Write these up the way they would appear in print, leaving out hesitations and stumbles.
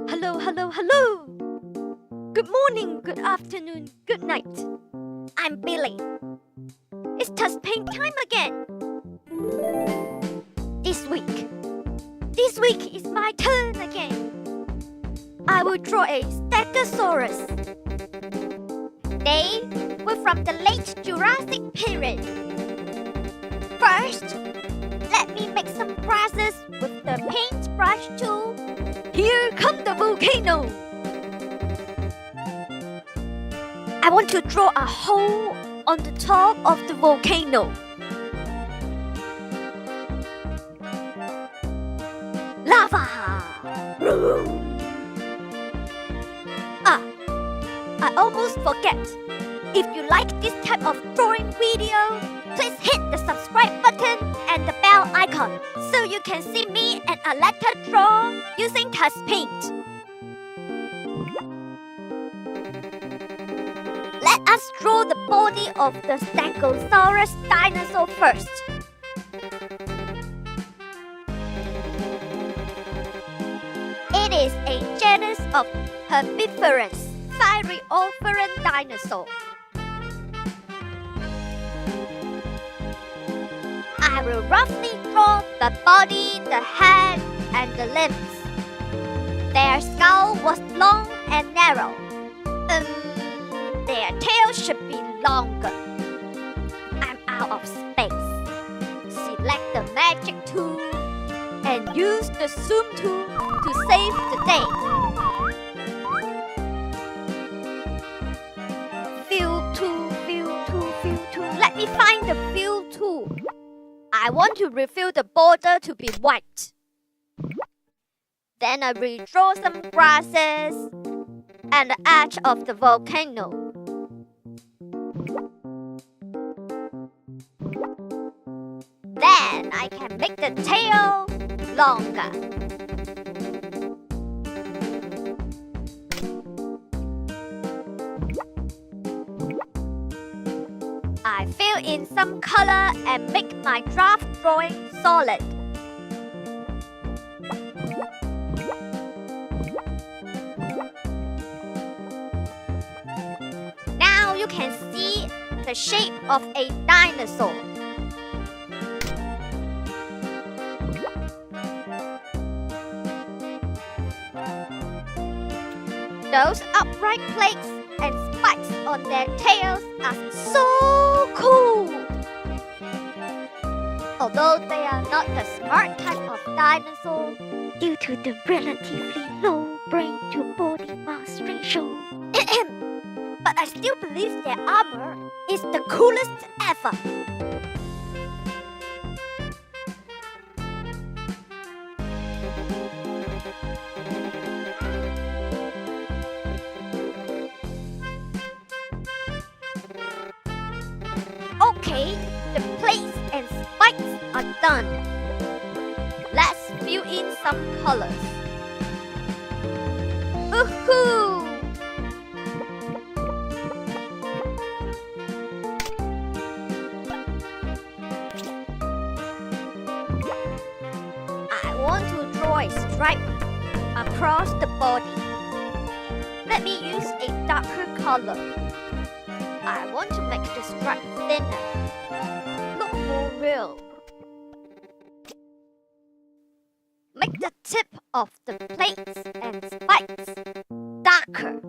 Hello, hello, hello! Good morning, good afternoon, good night. I'm Billy. It's Tux Paint time again. This week is my turn again. I will draw a Stegosaurus. They were from the late Jurassic period. First, let me make some grasses with the paintbrush tool. Here comes the volcano. I want to draw a hole on the top of the volcano. Lava! I almost forget. If you like this type of drawing video, please hit the subscribe button and the bell icon so you can see me and Aletta draw using Tux Paint. Let us draw the body of the Stegosaurus dinosaur first. It is a genus of herbivorous thyreophorans dinosaur. I will roughly draw the body, the head, and the limbs. Their skull was long and narrow. Their tail should be longer. I'm out of space. Select the magic tool and use the zoom tool to save the day. Fill tool, fill tool, fill tool. Let me find the fill tool. I want to refill the border to be white. Then I redraw some grasses and the edge of the volcano. Then I can make the tail longer. I fill in some color and make my draft drawing solid. Now you can see the shape of a dinosaur. Those upright plates and spikes on their tails are so cool. Although they are not the smart type of dinosaur, due to the relatively low brain-to-body mass ratio. But I still believe their armor is the coolest ever. Okay, the plates and spikes are done. Let's fill in some colors. Woohoo! I want to draw a stripe across the body. Let me use a darker color. I want to make the stripe thinner, look more real. Make the tip of the plates and spikes darker.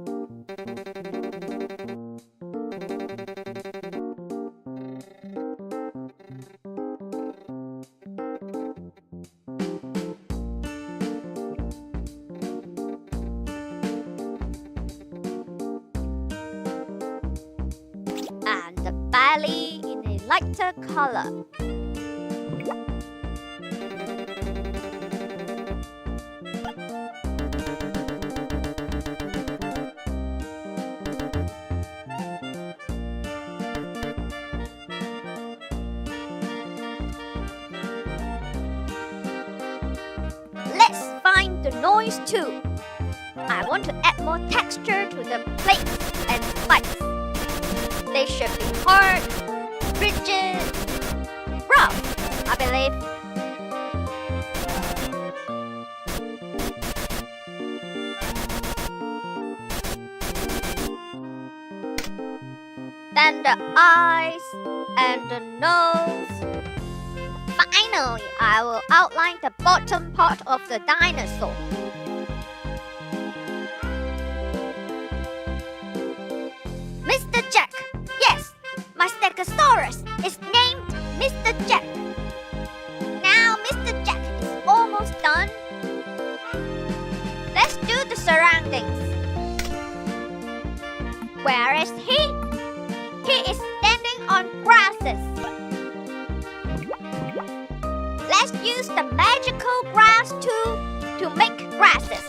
And the belly in a lighter color. Let's find the noise too. I want to add more texture to the plates and spikes. They should be hard, rigid, rough, I believe. then the eyes and the nose. Finally, I will outline the bottom part of the dinosaur. Mr. Jack. Yes, my Stegosaurus is named Mr. Jack. Now Mr. Jack is almost done. Let's do the surroundings. Where is he? He is standing on grasses. Let's use the magical grass tool to make grasses.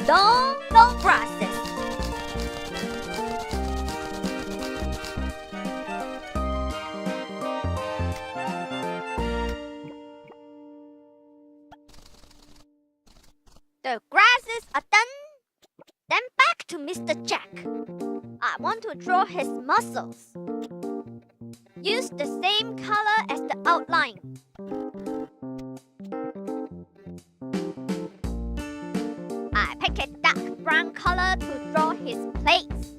Long, long grasses. The grasses are done. Then back to Mr. Jack. I want to draw his muscles. Use the same color as the outline. I pick a dark brown color to draw his plates.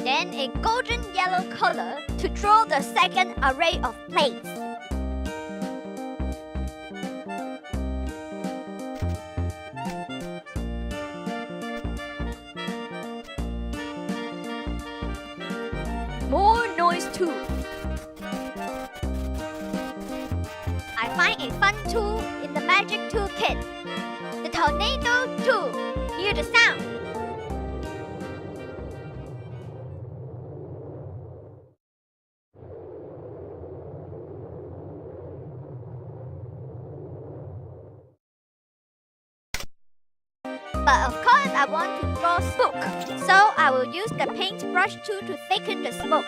Then a golden yellow color to draw the second array of plates. More noise too. I find a fun tool in the magic tool kit. The tornado tool. Hear the sound. But of course I want to draw smoke, so I will use the paintbrush tool to thicken the smoke.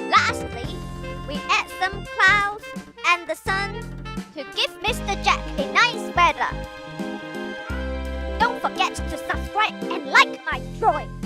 Lastly, we add some clouds and the sun to give Mr. Jack a nice weather. Don't forget to subscribe and like my drawing.